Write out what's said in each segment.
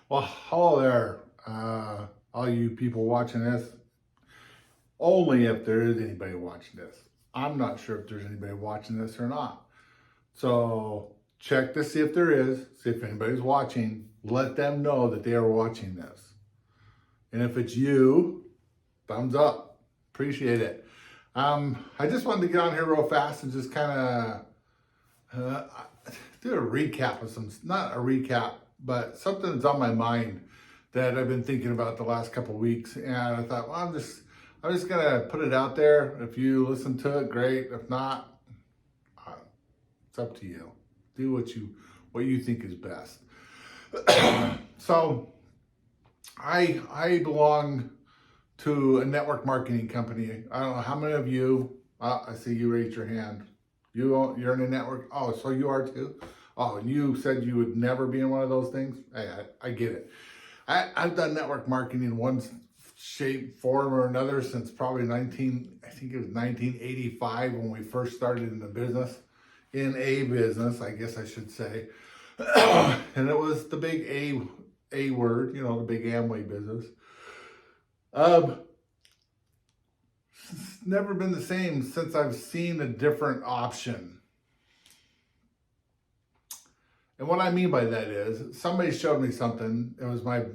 Well, hello there, all you people watching this. Only if there is anybody watching this. I'm not sure if there's anybody watching this or not. So check to see if there is, see if anybody's watching. Let them know that they are watching this. And if it's you, thumbs up. Appreciate it. I just wanted to get on here real fast and just kind of do a recap of not a recap, but something that's on my mind that I've been thinking about the last couple of weeks. And I thought, well, I'm just gonna put it out there. If you listen to it, great. If not, it's up to you. Do what you think is best. So I belong to a network marketing company. I don't know how many of you, I see you raised your hand. You're in a network. Oh, so you are too? Oh, and you said you would never be in one of those things? I get it. I've done network marketing in one shape, form, or another since probably 1985 when we first started in a business, I guess I should say. And it was the big A word, the big Amway business. It's never been the same since I've seen a different option. And what I mean by that is somebody showed me something. It was my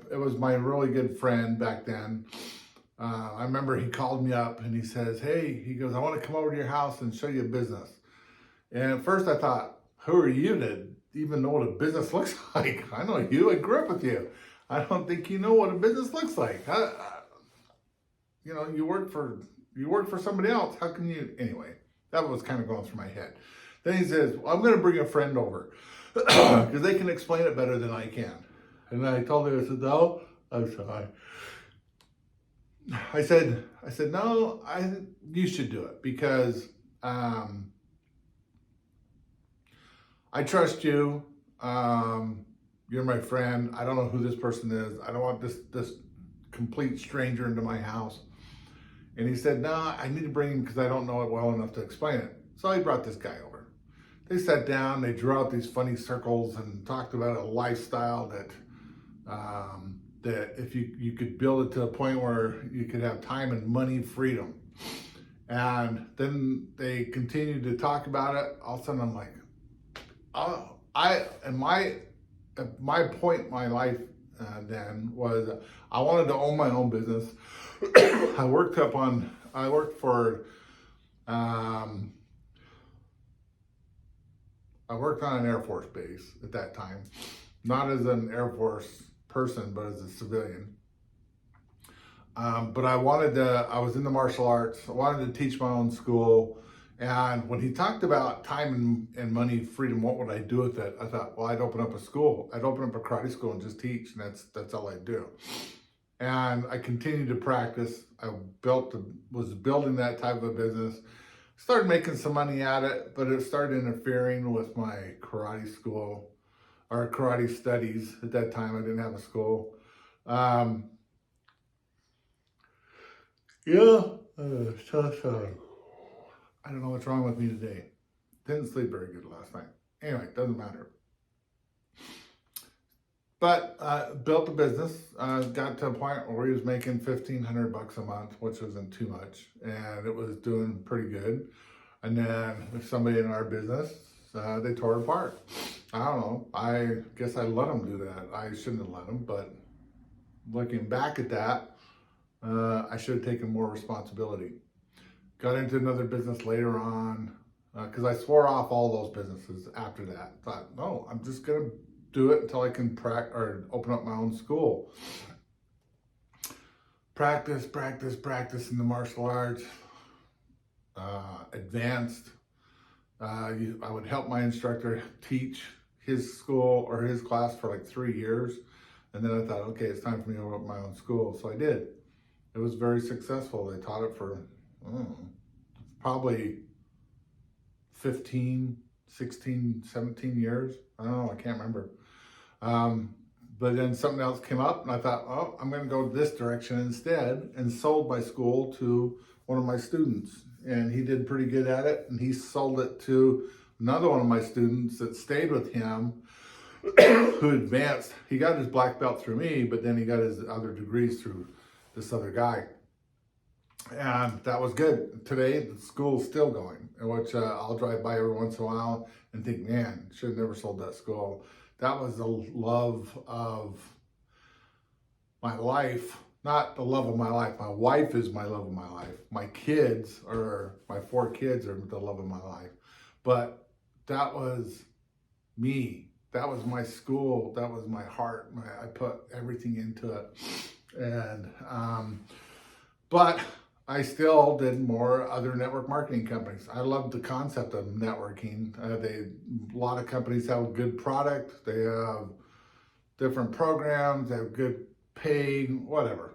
really good friend back then. I remember he called me up and he says, hey, he goes, I want to come over to your house and show you a business. And at first I thought, who are you to even know what a business looks like? I know you, I grew up with you. I don't think you know what a business looks like. You work for somebody else. How can you? Anyway, that was kind of going through my head. Then he says, well, I'm going to bring a friend over because they can explain it better than I can. And I told her, I said, no, I'm sorry. I said, no, you should do it because I trust you. You're my friend. I don't know who this person is. I don't want this complete stranger into my house. And he said, no, I need to bring him because I don't know it well enough to explain it. So I brought this guy over. They sat down, they drew out these funny circles and talked about a lifestyle that if you could build it to a point where you could have time and money freedom. And then they continued to talk about it. All of a sudden I'm like, my point in my life then was I wanted to own my own business. I worked on an Air Force base at that time, not as an Air Force person, but as a civilian. But I was in the martial arts. I wanted to teach my own school. And when he talked about time and money freedom, what would I do with it? I thought, well, I'd open up a school. I'd open up a karate school and just teach, and that's all I'd do. And I continued to practice. I was building that type of a business. Started making some money at it, but it started interfering with my karate school or karate studies. At that time, I didn't have a school. So. I don't know what's wrong with me today. Didn't sleep very good last night. Anyway, doesn't matter. But built the business, got to a point where he was making $1,500 a month, which wasn't too much, and it was doing pretty good. And then somebody in our business, they tore it apart. I don't know. I guess I let them do that. I shouldn't have let them, but looking back at that, I should have taken more responsibility. Got into another business later on because I swore off all those businesses after that. Thought, no, I'm just going to do it until I can open up my own school. Practice in the martial arts. Advanced. I would help my instructor teach his school or his class for like 3 years. And then I thought, okay, it's time for me to open up my own school. So I did. It was very successful. They taught it for probably 15, 16, 17 years. I don't know, I can't remember. But then something else came up and I thought, oh, I'm gonna go this direction instead, and sold my school to one of my students. And he did pretty good at it, and he sold it to another one of my students that stayed with him who advanced. He got his black belt through me, but then he got his other degrees through this other guy. And that was good. Today, the school's still going, which I'll drive by every once in a while and think, man, should have never sold that school. That was the love of my life. Not the love of my life. My wife is my love of my life. My kids, or my 4 kids, are the love of my life. But that was me. That was my school. That was my heart. I put everything into it. And, but I still did more other network marketing companies. I loved the concept of networking. A lot of companies have a good product. They have different programs. They have good pay, whatever,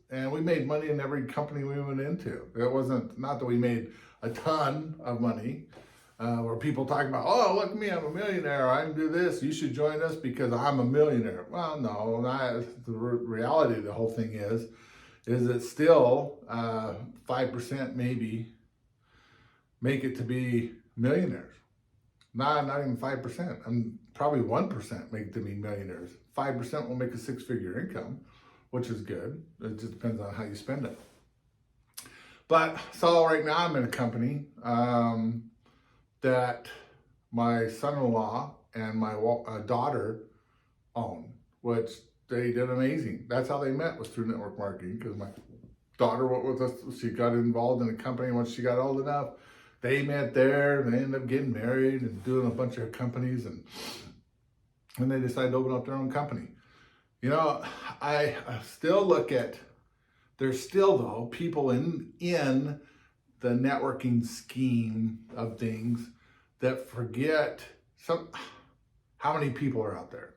and we made money in every company we went into. It wasn't, not that we made a ton of money, where people talk about, oh, look at me, I'm a millionaire, I can do this, you should join us because I'm a millionaire. Well, no, the reality of the whole thing is it still 5% maybe make it to be millionaires. Not even 5%. I'm probably 1% make it to be millionaires. 5% will make a 6-figure income, which is good. It just depends on how you spend it. But so right now I'm in a company that my son-in-law and my daughter own, which they did amazing. That's how they met, was through network marketing, because my daughter went with us. She got involved in a company once she got old enough. They met there, and they ended up getting married and doing a bunch of companies, and they decided to open up their own company. I still look at, there's still though people in the networking scheme of things that forget how many people are out there.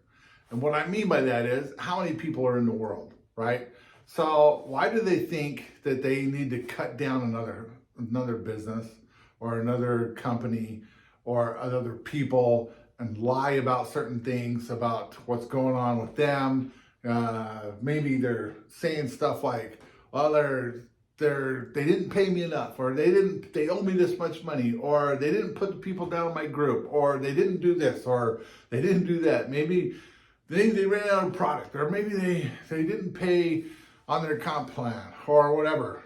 And what I mean by that is how many people are in the world, right? So why do they think that they need to cut down another business or another company or other people and lie about certain things, about what's going on with them? Maybe they're saying stuff like, well, they didn't pay me enough, or they owe me this much money, or they didn't put the people down in my group, or they didn't do this, or they didn't do that. Maybe they ran out of product, or maybe they didn't pay on their comp plan, or whatever.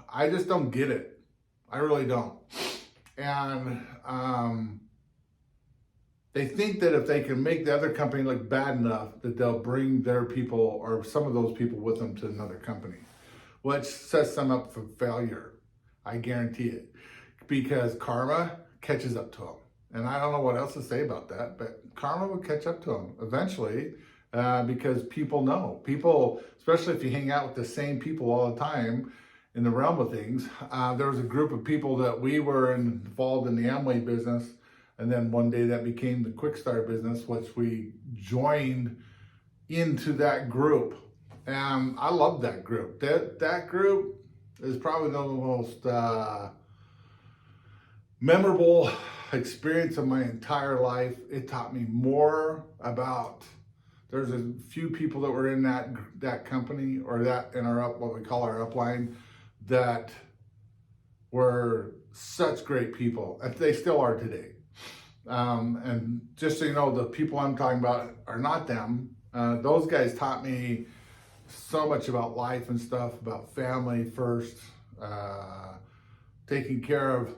I just don't get it. I really don't. And they think that if they can make the other company look bad enough, that they'll bring their people or some of those people with them to another company, which sets them up for failure. I guarantee it, because karma catches up to them. And I don't know what else to say about that, but karma will catch up to them eventually, because people know. People, especially if you hang out with the same people all the time in the realm of things. There was a group of people that we were involved in the Amway business, and then one day that became the Quickstar business, which we joined into that group. And I love that group. That group is probably the most memorable experience of my entire life. It taught me more about, there's a few people that were in that company, or that in what we call our upline, that were such great people. And they still are today. And just so you know, the people I'm talking about are not them. Those guys taught me so much about life and stuff, about family first, taking care of,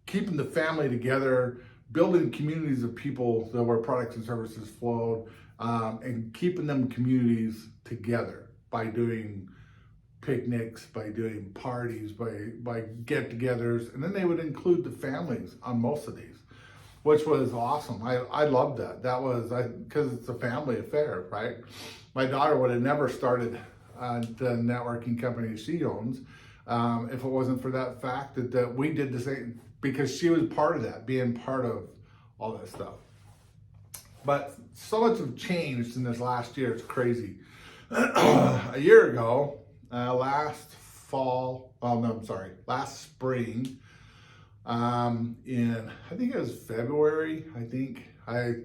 keeping the family together, building communities of people that where products and services flowed, and keeping them communities together by doing picnics, by doing parties, by get-togethers, and then they would include the families on most of these, which was awesome. I loved that. That was, because it's a family affair, right? My daughter would have never started the networking company she owns if it wasn't for that fact that we did the same, because she was part of that, being part of all that stuff. But so much have changed in this last year, it's crazy. A year ago, last spring, in, I think it was February, I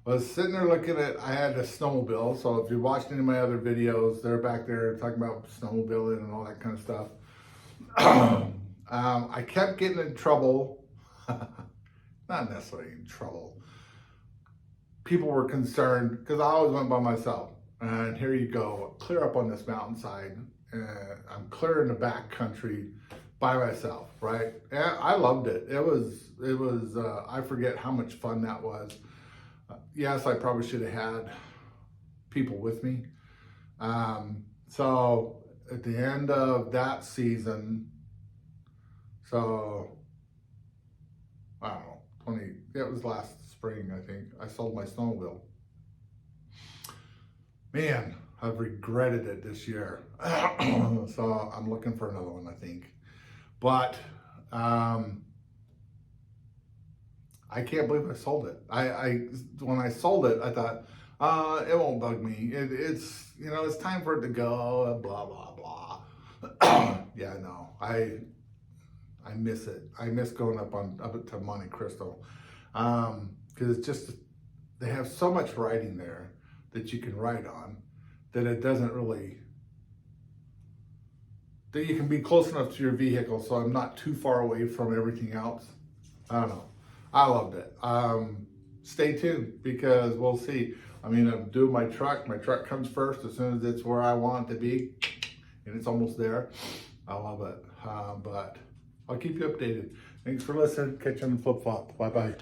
was sitting there looking at, I had a snowmobile. So if you watched any of my other videos, they're back there talking about snowmobiling and all that kind of stuff. I kept getting in trouble, not necessarily in trouble. people were concerned because I always went by myself. And here you go, clear up on this mountainside. I'm clear in the back country by myself, right? And I loved it. It was. I forget how much fun that was. Yes, I probably should have had people with me. So at the end of that season, so I don't know, it was last spring, I think, I sold my snowmobile. Man, I've regretted it this year. So I'm looking for another one, I think. But I can't believe I sold it. When I sold it, I thought, it won't bug me. It's it's time for it to go. Blah blah blah. Yeah, no, I miss it. I miss going up to Monte Cristo, because it's just they have so much riding there that you can ride on that it doesn't really that you can be close enough to your vehicle so I'm not too far away from everything else. I don't know. I loved it. Stay tuned because we'll see. I mean, I'm doing my truck. My truck comes first as soon as it's where I want it to be, and it's almost there. I love it. But I'll keep you updated. Thanks for listening. Catch you on the flip flop. Bye bye.